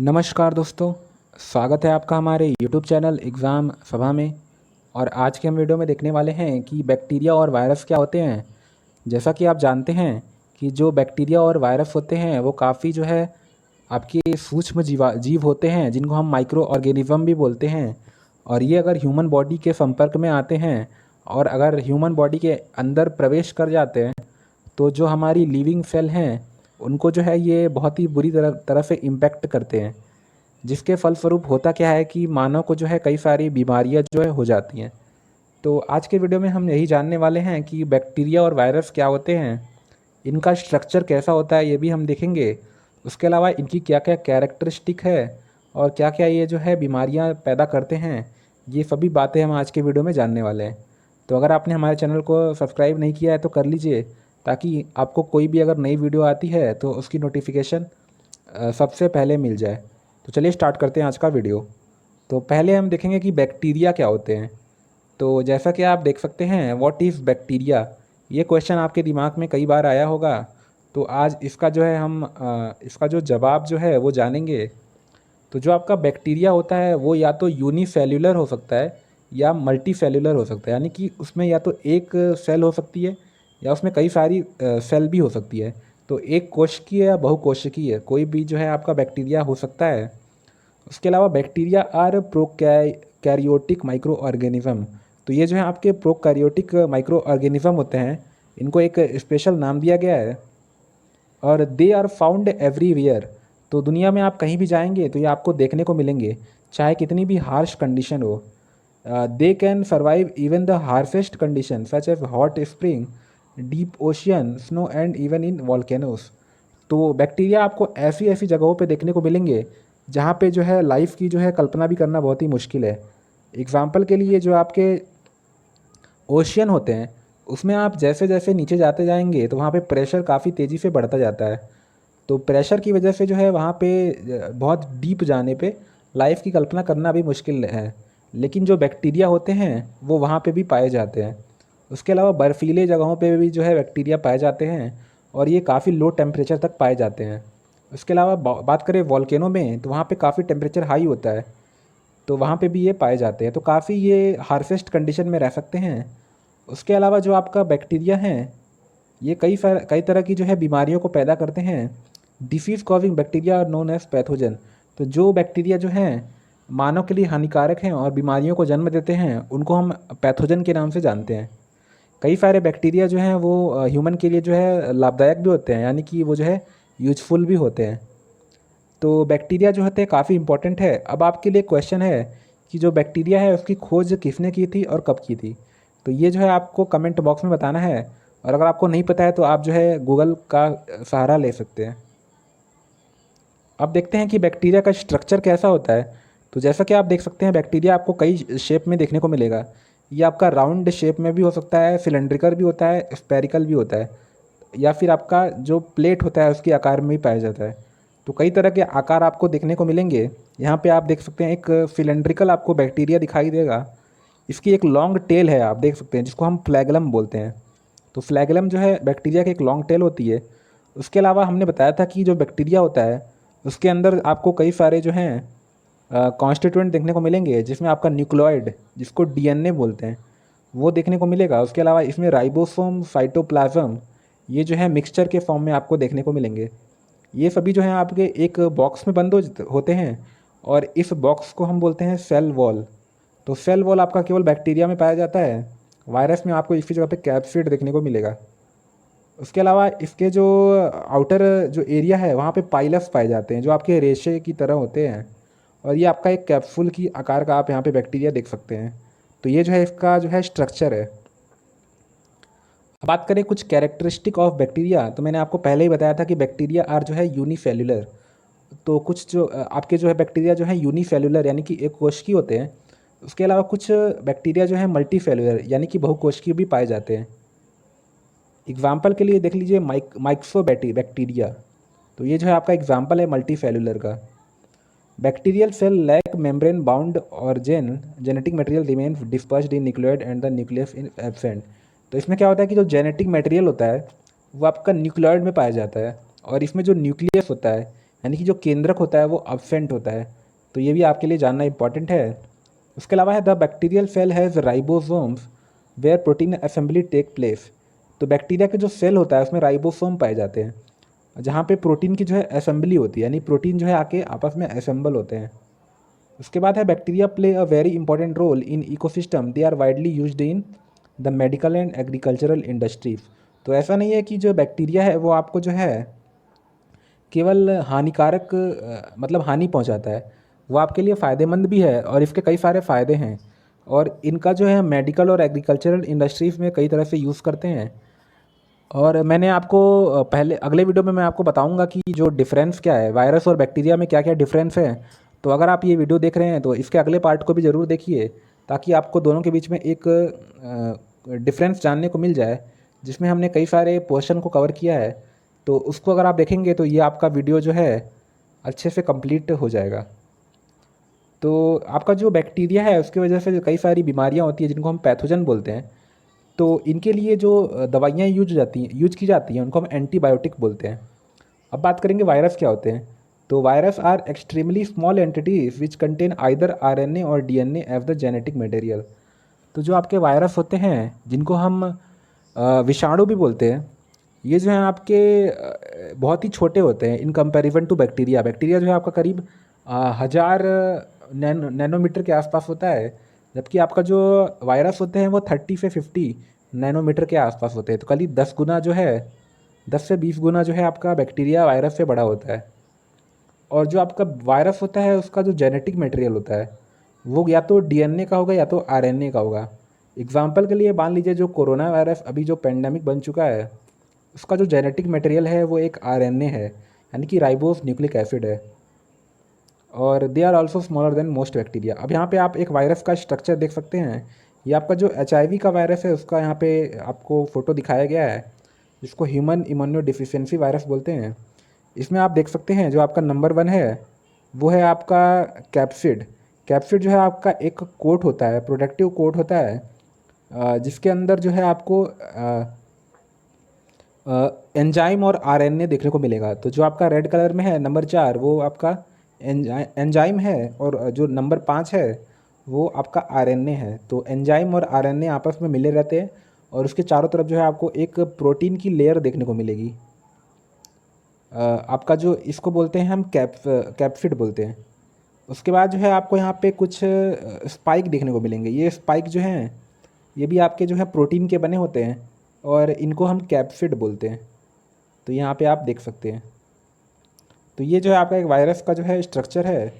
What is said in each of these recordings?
नमस्कार दोस्तों, स्वागत है आपका हमारे YouTube चैनल एग्ज़ाम सभा में। और आज के हम वीडियो में देखने वाले हैं कि बैक्टीरिया और वायरस क्या होते हैं। जैसा कि आप जानते हैं कि जो बैक्टीरिया और वायरस होते हैं वो काफ़ी जो है आपके सूक्ष्म जीव होते हैं, जिनको हम माइक्रो ऑर्गेनिज्म भी बोलते हैं। और ये अगर ह्यूमन बॉडी के संपर्क में आते हैं और अगर ह्यूमन बॉडी के अंदर प्रवेश कर जाते हैं तो जो हमारी लिविंग सेल हैं उनको जो है ये बहुत ही बुरी तरह तरह से इम्पैक्ट करते हैं, जिसके फलस्वरूप होता क्या है कि मानव को जो है कई सारी बीमारियां जो है हो जाती हैं। तो आज के वीडियो में हम यही जानने वाले हैं कि बैक्टीरिया और वायरस क्या होते हैं, इनका स्ट्रक्चर कैसा होता है ये भी हम देखेंगे। उसके अलावा इनकी क्या क्या कैरेक्टरिस्टिक है और क्या क्या ये जो है बीमारियां पैदा करते हैं, ये सभी बातें हम आज के वीडियो में जानने वाले हैं। तो अगर आपने हमारे चैनल को सब्सक्राइब नहीं किया है तो कर लीजिए, ताकि आपको कोई भी अगर नई वीडियो आती है तो उसकी नोटिफिकेशन सबसे पहले मिल जाए। तो चलिए स्टार्ट करते हैं आज का वीडियो। तो पहले हम देखेंगे कि बैक्टीरिया क्या होते हैं। तो जैसा कि आप देख सकते हैं, व्हाट इज़ बैक्टीरिया, ये क्वेश्चन आपके दिमाग में कई बार आया होगा। तो आज इसका जो है हम इसका जो जवाब जो है वो जानेंगे। तो जो आपका बैक्टीरिया होता है वो या तो यूनिसेल्युलर हो सकता है या मल्टी सेल्युलर हो सकता है, यानी कि उसमें या तो एक सेल हो सकती है या उसमें कई सारी सेल भी हो सकती है। तो एक कोशिकीय या बहुकोशिकीय कोई भी जो है आपका बैक्टीरिया हो सकता है। उसके अलावा bacteria are prokaryotic micro organism. तो ये जो है आपके प्रोकैरियोटिक माइक्रो ऑर्गेनिज्म होते हैं, इनको एक स्पेशल नाम दिया गया है और दे आर फाउंड एवरीवेयर। तो दुनिया में आप कहीं भी जाएंगे तो ये आपको देखने को मिलेंगे, चाहे कितनी भी हार्श कंडीशन हो। They can survive even the harshest condition such as hot spring, deep ocean, snow and even in volcanoes. तो बैक्टीरिया आपको ऐसी ऐसी जगहों पे देखने को मिलेंगे जहाँ पे जो है लाइफ की जो है कल्पना भी करना बहुत ही मुश्किल है। एग्जाम्पल के लिए जो आपके ओशियन होते हैं, उसमें आप जैसे जैसे नीचे जाते जाएंगे तो वहाँ पे प्रेशर काफ़ी तेज़ी से बढ़ता जाता है। तो प्रेशर की वजह से जो है वहाँ पे बहुत डीप जाने पे लाइफ की कल्पना करना भी मुश्किल है। लेकिन जो बैक्टीरिया होते हैं वो वहाँ पे भी पाए जाते हैं। उसके अलावा बर्फीले जगहों पे भी जो है बैक्टीरिया पाए जाते हैं और ये काफ़ी लो टेम्परेचर तक पाए जाते हैं। उसके अलावा बात करें वॉल्केनो में, तो वहाँ पे काफ़ी टेम्परेचर हाई होता है, तो वहाँ पे भी ये पाए जाते हैं। तो काफ़ी ये हार्शेस्ट कंडीशन में रह सकते हैं। उसके अलावा जो आपका बैक्टीरिया हैं, ये कई तरह की जो है बीमारियों को पैदा करते हैं। Disease causing bacteria are known as pathogen. तो जो बैक्टीरिया जो हैं मानव के लिए हानिकारक हैं और बीमारियों को जन्म देते हैं, उनको हम पैथोजन के नाम से जानते हैं। कई सारे बैक्टीरिया जो हैं वो ह्यूमन के लिए जो है लाभदायक भी होते हैं, यानी कि वो जो है यूजफुल भी होते हैं। तो बैक्टीरिया जो होते हैं काफ़ी इंपॉर्टेंट है। अब आपके लिए क्वेश्चन है कि जो बैक्टीरिया है उसकी खोज किसने की थी और कब की थी। तो ये जो है आपको कमेंट बॉक्स में बताना है, और अगर आपको नहीं पता है तो आप जो है गूगल का सहारा ले सकते हैं। अब देखते हैं कि बैक्टीरिया का स्ट्रक्चर कैसा होता है। तो जैसा कि आप देख सकते हैं, बैक्टीरिया आपको कई शेप में देखने को मिलेगा। ये आपका राउंड शेप में भी हो सकता है, सिलेंड्रिकल भी होता है, स्पेरिकल भी होता है, या फिर आपका जो प्लेट होता है उसके आकार में भी पाया जाता है। तो कई तरह के आकार आपको देखने को मिलेंगे। यहाँ पे आप देख सकते हैं एक सिलेंड्रिकल आपको बैक्टीरिया दिखाई देगा। इसकी एक लॉन्ग टेल है, आप देख सकते हैं, जिसको हम फ्लैगलम बोलते हैं। तो फ्लैगलम जो है बैक्टीरिया की एक लॉन्ग टेल होती है। उसके अलावा हमने बताया था कि जो बैक्टीरिया होता है उसके अंदर आपको कई सारे जो हैं कॉन्स्टिट्यूएंट देखने को मिलेंगे, जिसमें आपका न्यूक्लियोइड, जिसको डीएनए बोलते हैं, वो देखने को मिलेगा। उसके अलावा इसमें राइबोसोम, साइटोप्लाज्म, ये जो है मिक्सचर के फॉर्म में आपको देखने को मिलेंगे। ये सभी जो हैं आपके एक बॉक्स में बंद होते हैं और इस बॉक्स को हम बोलते हैं सेल वॉल। तो सेल वॉल आपका केवल बैक्टीरिया में पाया जाता है। वायरस में आपको इसी जगह पे कैप्सिड देखने को मिलेगा। उसके अलावा इसके जो आउटर जो एरिया है वहाँ पे पाइलस पाए जाते हैं, जो आपके रेशे की तरह होते हैं। और ये आपका एक कैप्सूल की आकार का आप यहाँ पे बैक्टीरिया देख सकते हैं। तो ये जो है इसका जो है स्ट्रक्चर है। अब बात करें कुछ कैरेक्टरिस्टिक ऑफ बैक्टीरिया, तो मैंने आपको पहले ही बताया था कि बैक्टीरिया आर जो है यूनिसेल्युलर। तो कुछ जो आपके जो है बैक्टीरिया जो है यूनिसेल्युलर यानी कि एक कोशिकीय होते हैं। उसके अलावा कुछ बैक्टीरिया जो है मल्टी सेल्युलर यानी कि बहुकोशिकीय भी पाए जाते हैं। एग्जाम्पल के लिए देख लीजिए बैक्टीरिया। तो ये जो है आपका एग्जाम्पल है मल्टी सेल्युलर का। Bacterial cell lack membrane bound organ, genetic material remain dispersed in nucleoid and the nucleus in absent. तो इसमें क्या होता है कि जो जेनेटिक मटेरियल होता है वो आपका न्यूक्लियोइड में पाया जाता है, और इसमें जो न्यूक्लियस होता है यानी कि जो केंद्रक होता है वो एब्सेंट होता है। तो ये भी आपके लिए जानना इंपॉर्टेंट है। उसके अलावा है the bacterial cell has ribosomes where protein assembly take place. तो बैक्टीरिया के जो सेल होता है उसमें राइबोसोम पाए जाते हैं, जहाँ पे प्रोटीन की जो है असेंबली होती है, यानी प्रोटीन जो है आके आपस में असेंबल होते हैं। उसके बाद है bacteria play a very important role in ecosystem, they are widely used in the medical and agricultural industries. तो ऐसा नहीं है कि जो बैक्टीरिया है वो आपको जो है केवल हानिकारक मतलब हानि पहुंचाता है, वो आपके लिए फ़ायदेमंद भी है और इसके कई सारे फ़ायदे हैं, और इनका जो है मेडिकल और एग्रीकल्चरल इंडस्ट्रीज़ में कई तरह से यूज़ करते हैं। और मैंने आपको पहले अगले वीडियो में मैं आपको बताऊंगा कि जो डिफरेंस क्या है, वायरस और बैक्टीरिया में क्या क्या डिफरेंस है। तो अगर आप ये वीडियो देख रहे हैं तो इसके अगले पार्ट को भी ज़रूर देखिए, ताकि आपको दोनों के बीच में एक डिफरेंस जानने को मिल जाए, जिसमें हमने कई सारे पोर्शन को कवर किया है। तो उसको अगर आप देखेंगे तो ये आपका वीडियो जो है अच्छे से कंप्लीट हो जाएगा। तो आपका जो बैक्टीरिया है उसकी वजह से कई सारी बीमारियां होती हैं जिनको हम पैथोजन बोलते हैं। तो इनके लिए जो दवाइयाँ यूज की जाती हैं उनको हम एंटीबायोटिक बोलते हैं। अब बात करेंगे वायरस क्या होते हैं। तो virus are extremely small entities which contain either RNA और DNA as the genetic material. तो जो आपके वायरस होते हैं जिनको हम विषाणु भी बोलते हैं, ये जो है आपके बहुत ही छोटे होते हैं in comparison to bacteria. Bacteria जो है आपका करीब 1000 नैनोमीटर के आसपास होता है, जबकि आपका जो वायरस होते हैं वो 30 से 50 नैनोमीटर के आसपास होते हैं। तो करीब 10 गुना जो है, 10 से 20 गुना जो है आपका बैक्टीरिया वायरस से बड़ा होता है। और जो आपका वायरस होता है उसका जो जेनेटिक मटेरियल होता है वो या तो डीएनए का होगा या तो आरएनए का होगा। एग्जाम्पल के लिए मान लीजिए जो कोरोना वायरस अभी जो पेंडेमिक बन चुका है, उसका जो जेनेटिक मटेरियल है वो एक आरएनए है, यानी कि राइबोस न्यूक्लिक एसिड है। और they are also smaller than most bacteria. अब यहाँ पे आप एक वायरस का स्ट्रक्चर देख सकते हैं। ये आपका जो HIV का वायरस है उसका यहाँ पे आपको फ़ोटो दिखाया गया है, जिसको ह्यूमन इम्यूनो डिफिशियंसी वायरस बोलते हैं। इसमें आप देख सकते हैं जो आपका नंबर 1 है वो है आपका कैप्सिड। कैप्सिड जो है आपका एक कोट होता है, प्रोटेक्टिव कोट होता है, जिसके अंदर जो है आपको एंजाइम और आरएनए देखने को मिलेगा। तो जो आपका रेड कलर में है नंबर 4 वो आपका एंजाइम है, और जो नंबर 5 है वो आपका आरएनए है। तो एंजाइम और आरएनए आपस में मिले रहते हैं, और उसके चारों तरफ जो है आपको एक प्रोटीन की लेयर देखने को मिलेगी। आपका जो इसको बोलते हैं हम कैप्सिड बोलते हैं। उसके बाद जो है आपको यहाँ पे कुछ स्पाइक देखने को मिलेंगे। ये स्पाइक जो हैं ये भी आपके जो है प्रोटीन के बने होते हैं, और इनको हम कैप्सिड बोलते हैं। तो यहाँ पे आप देख सकते हैं। तो ये जो है आपका एक वायरस का जो है स्ट्रक्चर है।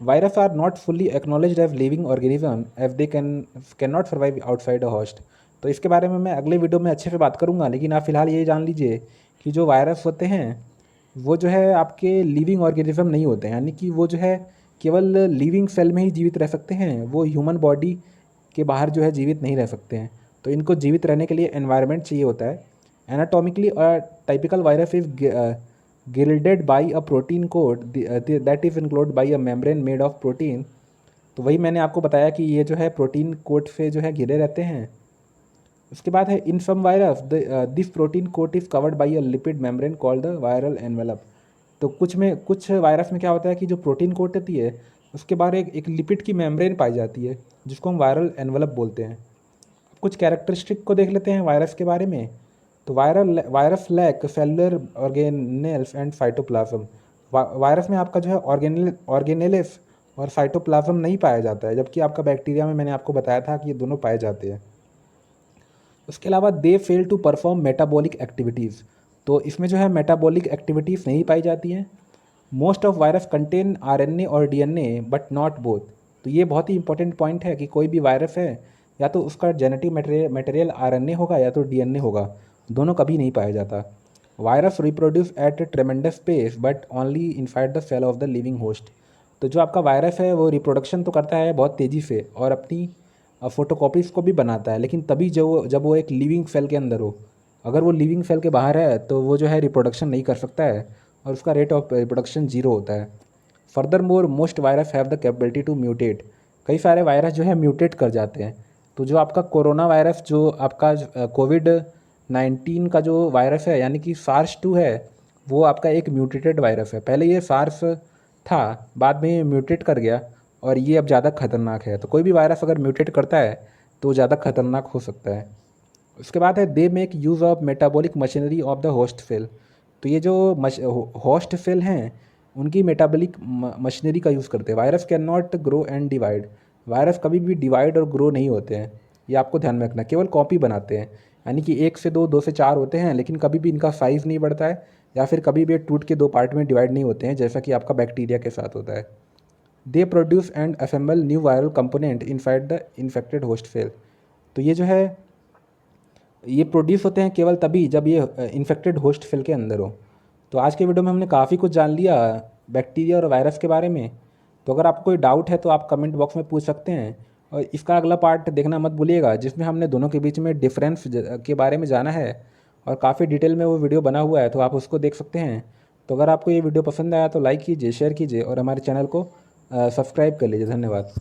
Virus are not fully acknowledged as living organism as they can not survive outside a host. तो इसके बारे में मैं अगले वीडियो में अच्छे से बात करूँगा, लेकिन आप फिलहाल ये जान लीजिए कि जो वायरस होते हैं वो जो है आपके लिविंग ऑर्गेनिज्म नहीं होते हैं, यानी कि वो जो है केवल लिविंग सेल में ही जीवित रह सकते हैं, वो ह्यूमन बॉडी के बाहर जो है जीवित नहीं रह सकते हैं। तो इनको जीवित रहने के लिए एनवायरनमेंट चाहिए होता है। Anatomically typical virus is gilded by a protein coat that is enclosed by a membrane made of protein. तो वही मैंने आपको बताया कि ये जो है प्रोटीन कोट से जो है घिरे रहते हैं। उसके बाद है in some virus this protein coat is covered by a lipid membrane called the viral envelope. तो कुछ वायरस में क्या होता है कि जो प्रोटीन कोट होती है उसके बाहर एक लिपिड की मेम्ब्रेन पाई जाती है, जिसको हम वायरल एनवेलप बोलते हैं। कुछ कैरेक्टरिस्टिक को देख लेते हैं वायरस के बारे में। तो virus lack cellular organelles and cytoplasm. Virus में आपका जो है ऑर्गेनेल्स और साइटोप्लाज्म नहीं पाया जाता है, जबकि आपका बैक्टीरिया में मैंने आपको बताया था कि ये दोनों पाए जाते हैं। उसके अलावा they fail to perform metabolic activities. तो इसमें जो है मेटाबॉलिक एक्टिविटीज़ नहीं पाई जाती हैं। Most of virus contain RNA और डीएनए बट नॉट बोथ। तो ये बहुत ही इंपॉर्टेंट पॉइंट है कि कोई भी वायरस है या तो उसका जेनेटिक मटेरियल आरएनए होगा या तो डीएनए होगा, दोनों कभी नहीं पाया जाता। Virus reproduce at tremendous pace but only inside the cell of the living host. तो जो आपका वायरस है वो रिप्रोडक्शन तो करता है बहुत तेज़ी से और अपनी फोटोकॉपीज़ को भी बनाता है, लेकिन तभी जब वो एक लिविंग सेल के अंदर हो। अगर वो लिविंग सेल के बाहर है तो वो जो है रिप्रोडक्शन नहीं कर सकता है, और उसका रेट ऑफ रिप्रोडक्शन 0 होता है। Furthermore most virus have the capability to mutate. कई सारे वायरस जो है म्यूटेट कर जाते हैं। तो जो आपका कोरोना वायरस, जो आपका कोविड-19 का जो वायरस है यानी कि SARS-2 है, वो आपका एक म्यूटेटेड वायरस है। पहले ये सार्स था, बाद में ये म्यूटेट कर गया और ये अब ज़्यादा खतरनाक है। तो कोई भी वायरस अगर म्यूटेट करता है तो ज़्यादा खतरनाक हो सकता है। उसके बाद है they make use of metabolic machinery of the host cell. तो ये जो होस्ट सेल हैं उनकी मेटाबॉलिक मशीनरी का यूज़ करते हैं। Virus can not grow and divide. Virus कभी भी डिवाइड और ग्रो नहीं होते हैं, ये आपको ध्यान में रखना। केवल कॉपी बनाते हैं, यानी कि 1 से 2, 2 से 4 होते हैं, लेकिन कभी भी इनका साइज़ नहीं बढ़ता है या फिर कभी भी टूट के 2 पार्ट में डिवाइड नहीं होते हैं, जैसा कि आपका बैक्टीरिया के साथ होता है। They produce and assemble new viral component inside the infected host cell. तो ये जो है ये प्रोड्यूस होते हैं केवल तभी जब ये इन्फेक्टेड होस्ट सेल के अंदर हो। तो आज के वीडियो में हमने काफ़ी कुछ जान लिया बैक्टीरिया और वायरस के बारे में। तो अगर आपको कोई डाउट है तो आप कमेंट बॉक्स में पूछ सकते हैं, और इसका अगला पार्ट देखना मत भूलिएगा जिसमें हमने दोनों के बीच में डिफरेंस के बारे में जाना है, और काफ़ी डिटेल में वो वीडियो बना हुआ है, तो आप उसको देख सकते हैं। तो अगर आपको ये वीडियो पसंद आया तो लाइक कीजिए, शेयर कीजिए और हमारे चैनल को सब्सक्राइब कर लीजिए। धन्यवाद।